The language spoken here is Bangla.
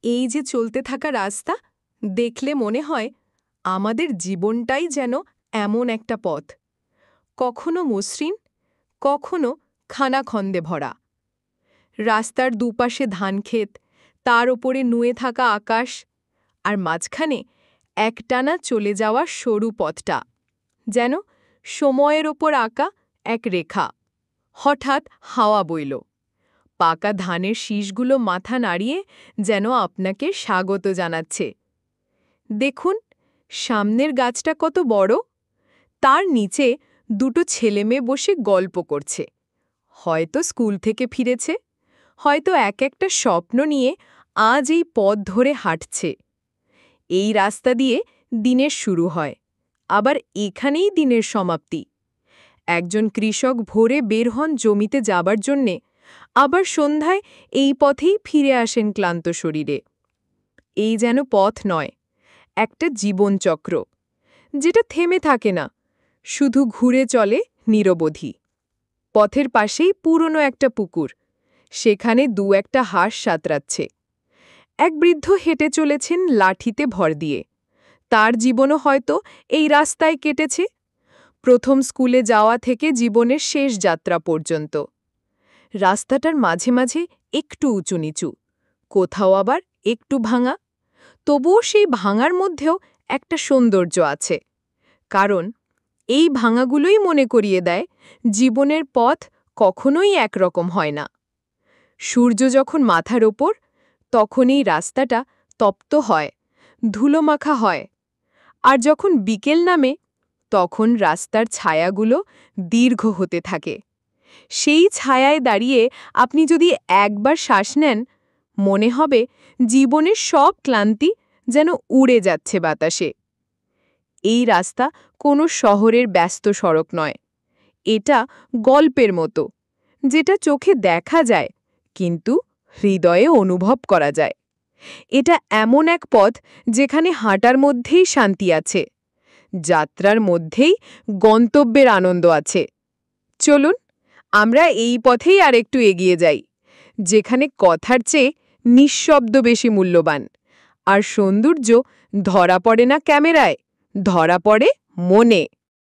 এই যে চলতে থাকা রাস্তা দেখলে মনে হয় আমাদের জীবনটাই যেন এমন একটা পথ, কখনো মসৃণ, কখনো খানাখন্দে ভরা। রাস্তার দুপাশে ধানক্ষেত, তার ওপরে নুয়ে থাকা আকাশ, আর মাঝখানে একটানা চলে যাওয়া সরু পথটা, যেন সময়ের ওপর আঁকা এক রেখা। হঠাৎ হাওয়া বইল, পাকা ধানের শীষগুলো মাথা নাড়িয়ে যেন আপনাকে স্বাগত জানাচ্ছে। দেখুন, সামনের গাছটা কত বড়, তার নিচে দুটো ছেলেমেয়ে বসে গল্প করছে। হয়তো স্কুল থেকে ফিরেছে, হয়তো এক একটা স্বপ্ন নিয়ে আজ এই পথ ধরে হাঁটছে। এই রাস্তা দিয়ে দিনের শুরু হয়, আবার এখানেই দিনের সমাপ্তি। একজন কৃষক ভোরে বের হন জমিতে যাবার জন্যে, আবার সন্ধ্যায় এই পথেই ফিরে আসেন ক্লান্ত শরীরে। এই যেন পথ নয়, একটা জীবনচক্র, যেটা থেমে থাকে না, শুধু ঘুরে চলে নিরবধি। পথের পাশেই পুরনো একটা পুকুর, সেখানে একটা হাঁস সাঁতরাচ্ছে। এক বৃদ্ধ হেঁটে চলেছেন লাঠিতে ভর দিয়ে। তার জীবনও হয়তো এই রাস্তায় কেটেছে, প্রথম স্কুলে যাওয়া থেকে জীবনের শেষ যাত্রা পর্যন্ত। রাস্তাটার মাঝে মাঝে একটু উঁচু নিচু, কোথাও আবার একটু ভাঙা, তবুও সেই ভাঙার মধ্যেও একটা সৌন্দর্য আছে। কারণ এই ভাঙাগুলোই মনে করিয়ে দেয় জীবনের পথ কখনোই একরকম হয় না। সূর্য যখন মাথার ওপর, তখন এই রাস্তাটা তপ্ত হয়, ধুলোমাখা হয়। আর যখন বিকেল নামে, তখন রাস্তার ছায়াগুলো দীর্ঘ হতে থাকে। সেই ছায়ায় দাঁড়িয়ে আপনি যদি একবার শ্বাস নেন, মনে হবে জীবনের সব ক্লান্তি যেন উড়ে যাচ্ছে বাতাসে। এই রাস্তা কোনো শহরের ব্যস্ত সড়ক নয়, এটা গল্পের মতো, যেটা চোখে দেখা যায় কিন্তু হৃদয়ে অনুভব করা যায়। এটা এমন এক পথ যেখানে হাঁটার মধ্যেই শান্তি আছে, যাত্রার মধ্যেই গন্তব্যের আনন্দ আছে। চলুন আমরা এই পথেই আরেকটু এগিয়ে যাই, যেখানে কথার চেয়ে নিঃশব্দ বেশি মূল্যবান, আর সৌন্দর্য ধরা পড়ে না ক্যামেরায়, ধরা পড়ে মনে।